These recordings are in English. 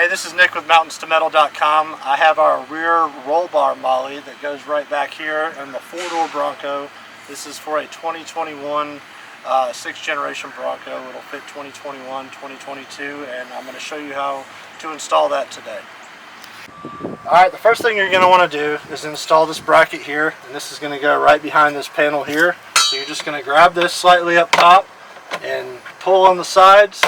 this is Nick with Mountains2Metal.com. I have our rear roll bar molly that goes right back here in the 4-door Bronco. This is for a 2021 6th generation Bronco. It'll fit 2021, 2022, and I'm going to show you how to install that today. Alright, the first thing you're going to want to do is install this bracket here, and this is going to go right behind this panel here. So you're just going to grab this slightly up top and pull on the sides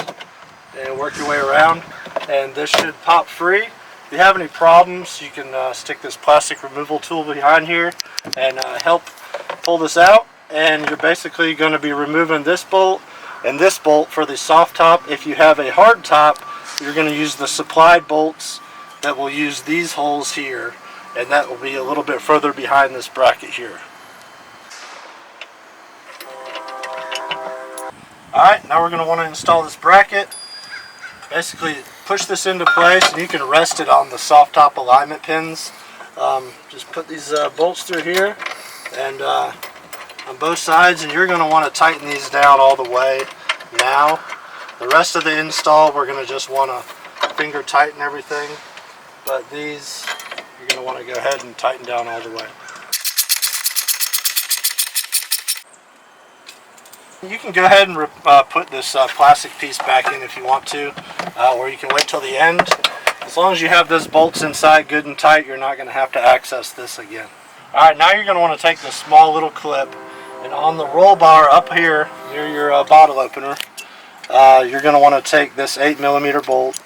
and work your way around, and this should pop free. If you have any problems, you can stick this plastic removal tool behind here and help pull this out, and you're basically going to be removing this bolt and this bolt for the soft top. If you have a hard top, you're going to use the supplied bolts that will use these holes here, and that will be a little bit further behind this bracket here. Alright, now we're going to want to install this bracket. Basically push this into place, and you can rest it on the soft top alignment pins. Just put these bolts through here and on both sides, and you're going to want to tighten these down all the way. Now the rest of the install, we're going to just want to finger tighten everything, but these you're going to want to go ahead and tighten down all the way. You can go ahead and put this plastic piece back in if you want to, or you can wait till the end. As long as you have those bolts inside good and tight, you're not going to have to access this again. Alright, now you're going to want to take this small little clip, and on the roll bar up here near your bottle opener, you're going to want to take this 8mm bolt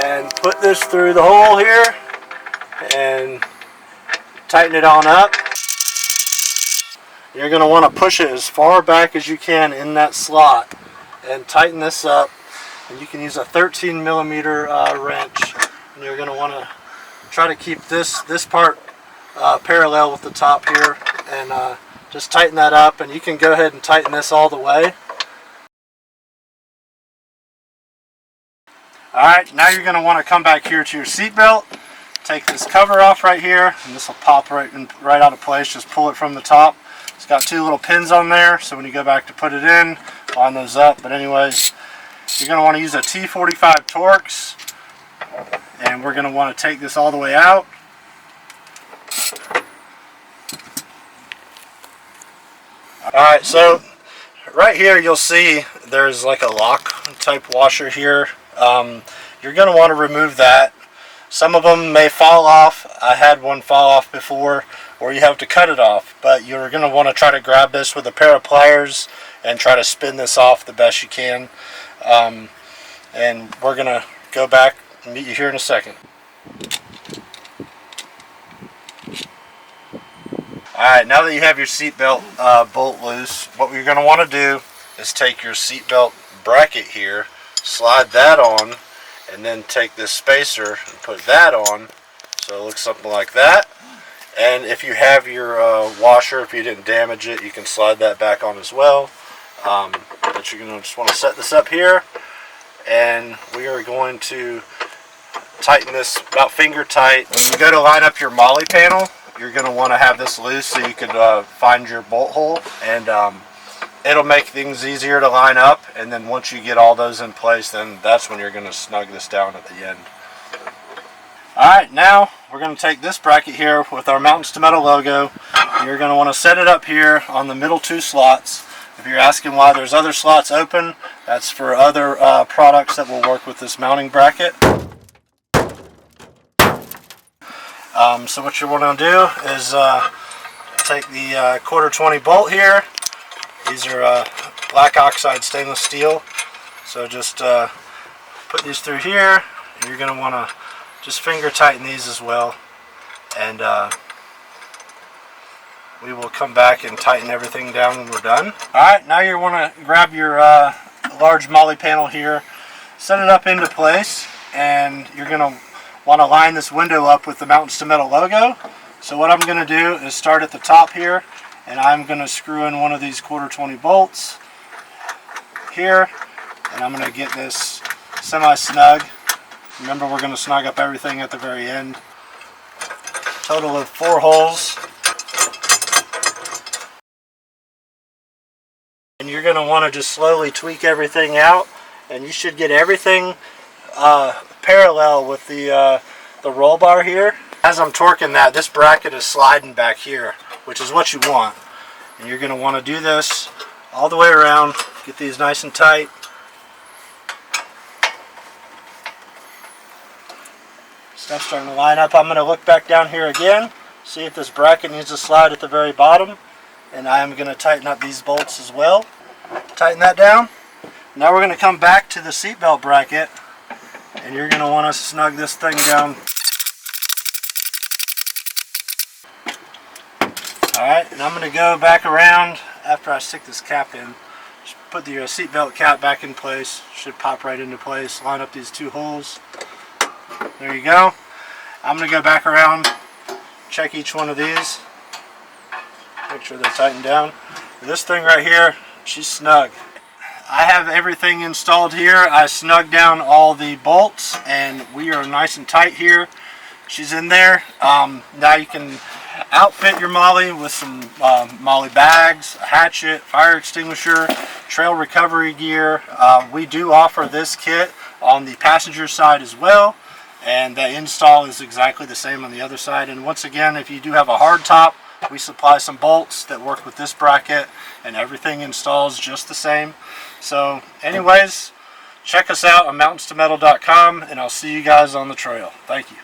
and put this through the hole here and tighten it on up. You're going to want to push it as far back as you can in that slot and tighten this up. And you can use a 13mm wrench, and you're going to want to try to keep this part parallel with the top here, and just tighten that up, and you can go ahead and tighten this all the way. Alright, now you're going to want to come back here to your seat belt, take this cover off right here, and this will pop right out of place. Just pull it from the top. It's got two little pins on there, so when you go back to put it in, line those up. But anyways, you're going to want to use a T45 Torx, and we're going to want to take this all the way out. Alright, so right here you'll see there's like a lock type washer here. You're going to want to remove that. Some of them may fall off. I had one fall off before, or you have to cut it off, but you're going to want to try to grab this with a pair of pliers and try to spin this off the best you can. And we're going to go back and meet you here in a second. Alright, now that you have your seatbelt bolt loose, what you're going to want to do is take your seatbelt bracket here, slide that on, and then take this spacer and put that on, so it looks something like that. And if you have your washer, if you didn't damage it, you can slide that back on as well. But you're going to just want to set this up here, and we are going to tighten this about finger tight. When you go to line up your molly panel, you're going to want to have this loose so you can find your bolt hole, and it'll make things easier to line up. And then once you get all those in place, then that's when you're going to snug this down at the end. Alright, now we're going to take this bracket here with our Mountains2Metal logo. You're going to want to set it up here on the middle two slots. If you're asking why there's other slots open, that's for other products that will work with this mounting bracket. So what you want to do is take the 1/4-20 bolt here. These are black oxide stainless steel. So just put these through here, and you're going to want to just finger tighten these as well, and we will come back and tighten everything down when we're done. Alright, now you want to grab your large molly panel here, set it up into place, and you're going to want to line this window up with the Mountains2Metal logo. So what I'm going to do is start at the top here, and I'm going to screw in one of these 1/4-20 bolts here, and I'm going to get this semi-snug. Remember, we're going to snug up everything at the very end. Total of 4 holes. And you're going to want to just slowly tweak everything out, and you should get everything parallel with the roll bar here. As I'm torquing that, this bracket is sliding back here, which is what you want. And you're going to want to do this all the way around. Get these nice and tight. Stuff's starting to line up. I'm going to look back down here again, see if this bracket needs to slide at the very bottom. And I'm going to tighten up these bolts as well. Tighten that down. Now we're going to come back to the seatbelt bracket, and you're going to want to snug this thing down. Alright, and I'm going to go back around after I stick this cap in. Just put the seatbelt cap back in place. Should pop right into place. Line up these two holes. There you go. I'm going to go back around, check each one of these. Make sure they're tightened down. This thing right here, she's snug. I have everything installed here. I snugged down all the bolts and we are nice and tight here. She's in there. Now you can outfit your Molle with some Molle bags, a hatchet, fire extinguisher, trail recovery gear. We do offer this kit on the passenger side as well, and the install is exactly the same on the other side. And once again, if you do have a hard top, we supply some bolts that work with this bracket, and everything installs just the same. So anyways, check us out on Mountains2Metal.com, and I'll see you guys on the trail. Thank you.